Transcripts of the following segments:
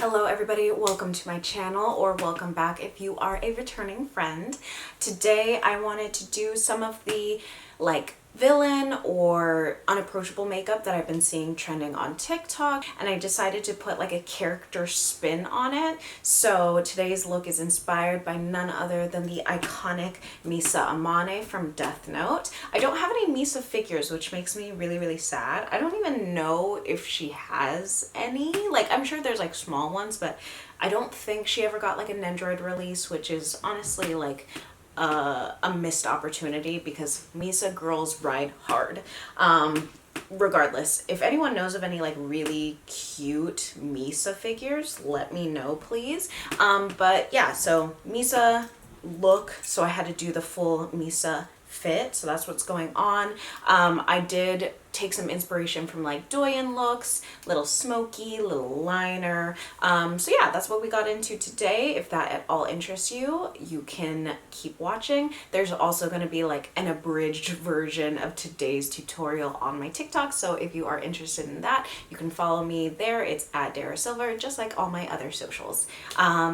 Hello everybody, welcome to my channel, or welcome back if you are a returning friend. Today I wanted to do some of the villain or unapproachable makeup that I've been seeing trending on TikTok, and I decided to put a character spin on it. So today's look is inspired by none other than the iconic Misa Amane from Death Note. I don't have any Misa figures, which makes me really sad. I don't even know if she has any. I'm sure there's small ones, but I don't think she ever got an Android release, which is honestly a missed opportunity because Misa girls ride hard. Regardless, if anyone knows of any really cute Misa figures, let me know please. But yeah, so Misa look, so I had to do the full Misa fit, so that's what's going on. I did take some inspiration from Douyin looks, little smoky, little liner. So yeah, that's what we got into today. If that at all interests you, you can keep watching. There's also going to be an abridged version of today's tutorial on my TikTok, so if you are interested in that, you can follow me there. It's at Dara Silver, just like all my other socials.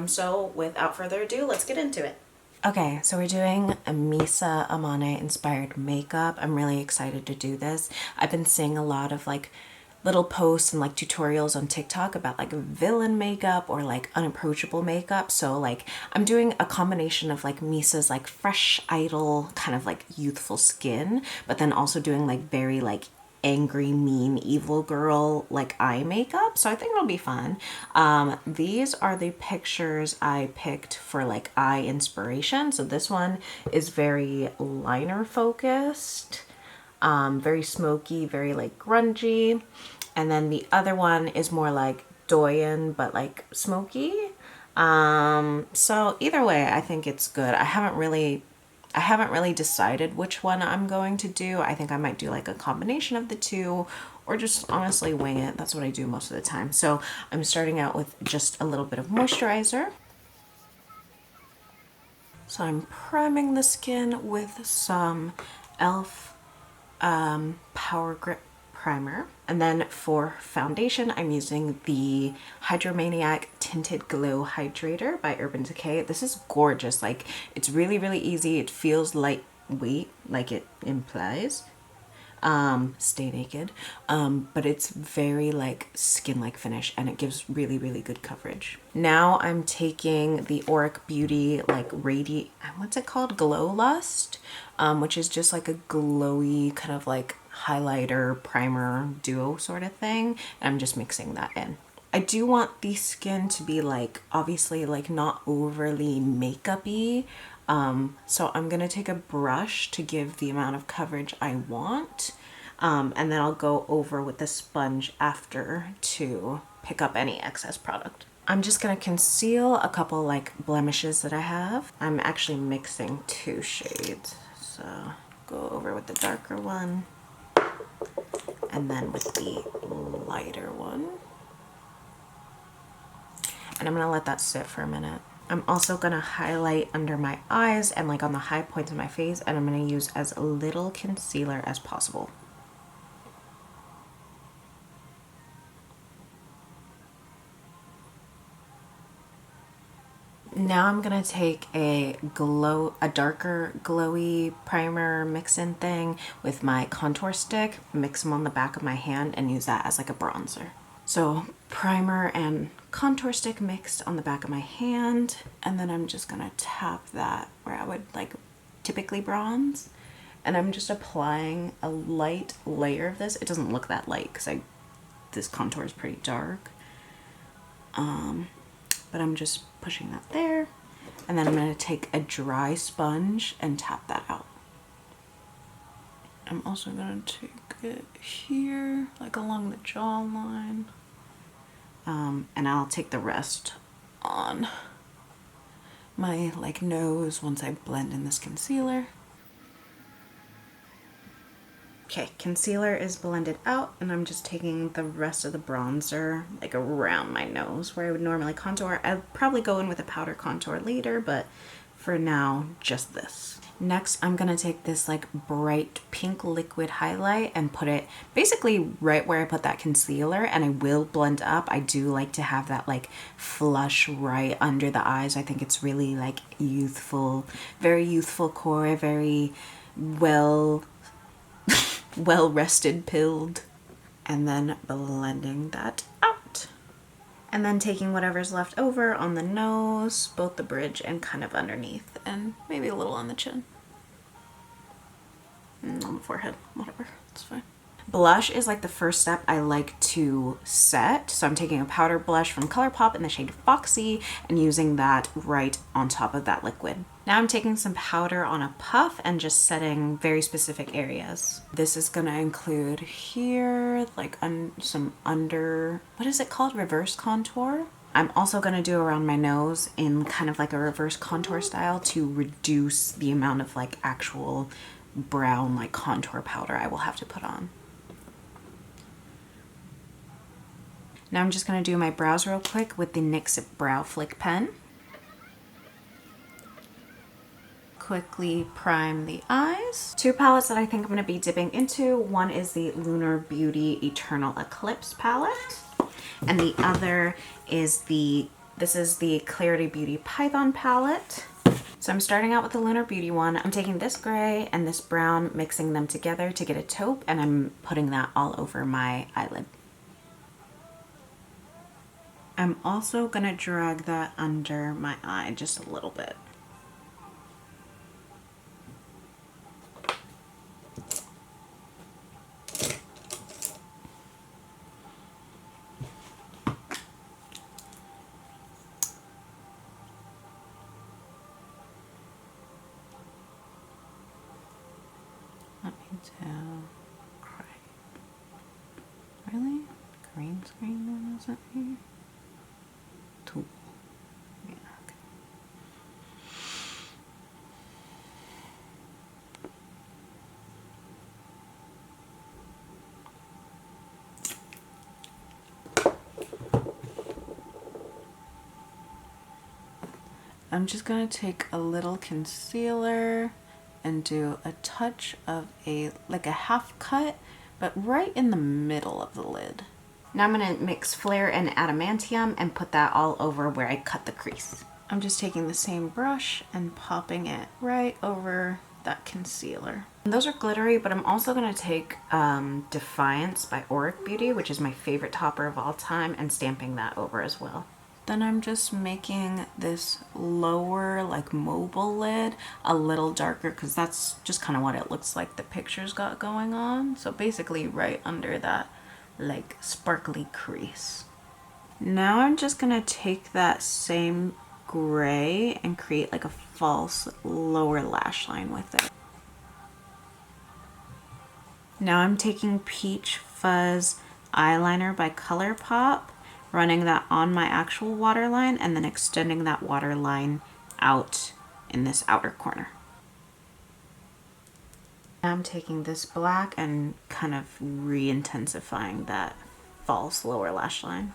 So without further ado, let's get into it. Okay, so we're doing a Misa Amane inspired makeup. I'm really excited to do this. I've been seeing a lot of little posts and tutorials on TikTok about villain makeup or unapproachable makeup. So I'm doing a combination of Misa's fresh, idle, kind of youthful skin, but then also doing very angry, mean, evil girl eye makeup. So I think it'll be fun. These are the pictures I picked for eye inspiration. So this one is very liner focused, very smoky, very grungy. And then the other one is more Douyin, but smoky. So either way, I think it's good. I haven't really decided which one I'm going to do. I think I might do a combination of the two, or just honestly wing it. That's what I do most of the time. So I'm starting out with just a little bit of moisturizer. So I'm priming the skin with some e.l.f. Power Grip primer. And then for foundation, I'm using the Hydromaniac Tinted Glow Hydrator by Urban Decay. This is gorgeous. It's really easy. It feels lightweight, like it implies. Stay naked. But it's very skin-like finish, and it gives really good coverage. Now I'm taking the Auric Beauty what's it called? Glow Lust, which is just a glowy kind of highlighter primer duo sort of thing, and I'm just mixing that in. I do want the skin to be obviously not overly makeup-y, so I'm gonna take a brush to give the amount of coverage I want, and then I'll go over with the sponge after to pick up any excess product. I'm just gonna conceal a couple blemishes that I have. I'm actually mixing two shades, so go over with the darker one and then with the lighter one. And I'm gonna let that sit for a minute. I'm also gonna highlight under my eyes and on the high points of my face, and I'm gonna use as little concealer as possible. Now I'm gonna take a darker glowy primer mix-in thing with my contour stick, mix them on the back of my hand, and use that as a bronzer. So primer and contour stick mixed on the back of my hand, and then I'm just gonna tap that where I would typically bronze, and I'm just applying a light layer of this. It doesn't look that light because this contour is pretty dark, but I'm just pushing that there, and then I'm going to take a dry sponge and tap that out. I'm also going to take it here, along the jawline, and I'll take the rest on my nose once I blend in this concealer. Okay, concealer is blended out, and I'm just taking the rest of the bronzer around my nose where I would normally contour. I'd probably go in with a powder contour later, but for now, just this. Next, I'm gonna take this like bright pink liquid highlight and put it basically right where I put that concealer, and I will blend up. I do like to have that like flush right under the eyes. I think it's really like youthful, very youthful core, very well rested pilled. And then blending that out. And then taking whatever's left over on the nose, both the bridge and kind of underneath, and maybe a little on the chin. And on the forehead, whatever, it's fine. Blush is like the first step I like to set. So I'm taking a powder blush from ColourPop in the shade Foxy and using that right on top of that liquid. Now I'm taking some powder on a puff and just setting very specific areas. This is gonna include here, like some under, what is it called? Reverse contour. I'm also gonna do around my nose in kind of like a reverse contour style to reduce the amount of like actual brown like contour powder I will have to put on. Now I'm just gonna do my brows real quick with the NYX Brow Flick pen. Quickly prime the eyes. Two palettes that I think I'm gonna be dipping into. One is the Lunar Beauty Eternal Eclipse palette, and the other is this is the Clarity Beauty Python palette. So I'm starting out with the Lunar Beauty one. I'm taking this gray and this brown, mixing them together to get a taupe, and I'm putting that all over my eyelid. I'm also gonna drag that under my eye just a little bit. Let me do really? Green screen one isn't here? Tool. Yeah, okay. I'm just gonna take a little concealer and do a touch of like a half cut, but right in the middle of the lid. Now I'm gonna mix Flare and Adamantium and put that all over where I cut the crease. I'm just taking the same brush and popping it right over that concealer. And those are glittery, but I'm also gonna take Defiance by Auric Beauty, which is my favorite topper of all time, and stamping that over as well. Then I'm just making this lower like mobile lid a little darker because that's just kind of what it looks like the picture's got going on. So basically right under that like sparkly crease. Now I'm just gonna take that same gray and create like a false lower lash line with it. Now I'm taking Peach Fuzz eyeliner by ColourPop, running that on my actual waterline and then extending that waterline out in this outer corner. Now I'm taking this black and kind of re-intensifying that false lower lash line.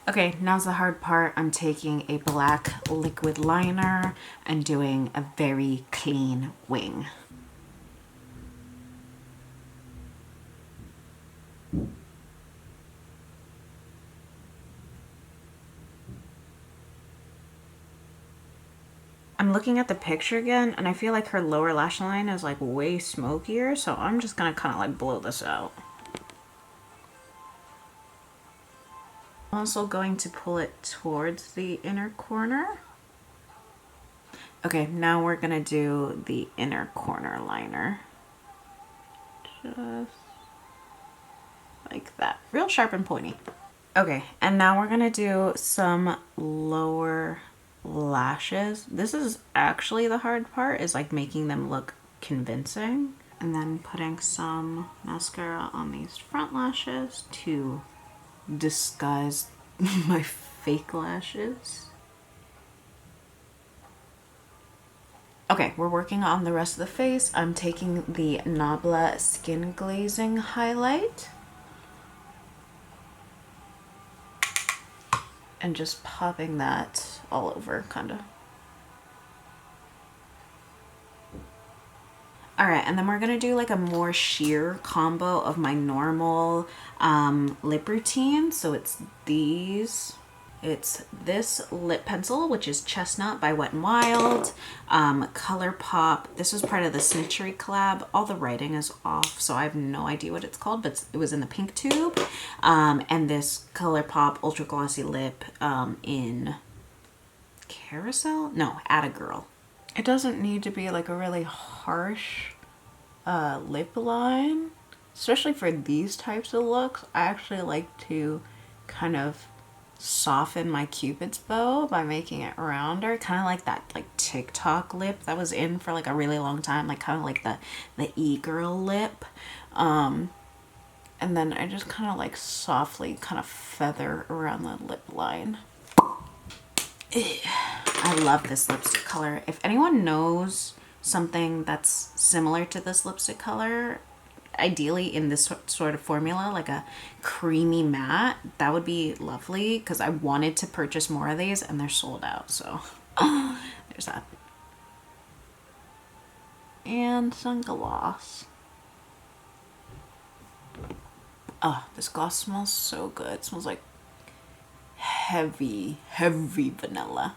Okay, now's the hard part. I'm taking a black liquid liner and doing a very clean wing. I'm looking at the picture again and I feel like her lower lash line is like way smokier, so I'm just gonna kind of like blow this out. I'm also going to pull it towards the inner corner. Okay, now we're gonna do the inner corner liner. Just like that, real sharp and pointy. Okay, and now we're gonna do some lower lashes. This is actually the hard part, is like making them look convincing, and then putting some mascara on these front lashes to disguise my fake lashes. Okay, we're working on the rest of the face. I'm taking the Nabla Skin Glazing highlight and just popping that all over, kind of. All right, and then we're gonna do like a more sheer combo of my normal lip routine. So it's these. It's this lip pencil, which is Chestnut by Wet n Wild. Color Pop. This was part of the Snitchery collab. All the writing is off, so I have no idea what it's called, but it was in the pink tube. And this Color Pop Ultra Glossy Lip in Carousel? No, Atta Girl. It doesn't need to be like a really harsh lip line, especially for these types of looks. I actually like to kind of soften my Cupid's bow by making it rounder, kind of like that like TikTok lip that was in for like a really long time, like kind of like the e-girl lip. And then I just kind of like softly kind of feather around the lip line. I love this lipstick color. If anyone knows something that's similar to this lipstick color, ideally in this sort of formula, like a creamy matte, that would be lovely, because I wanted to purchase more of these and they're sold out. So there's that. And some gloss. Oh, this gloss smells so good. It smells like heavy vanilla.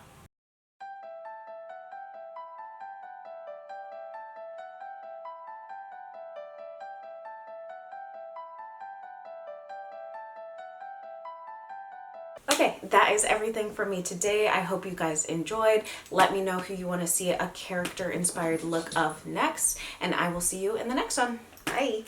Okay, that is everything for me today. I hope you guys enjoyed. Let me know who you want to see a character inspired look of next, and I will see you in the next one. Bye.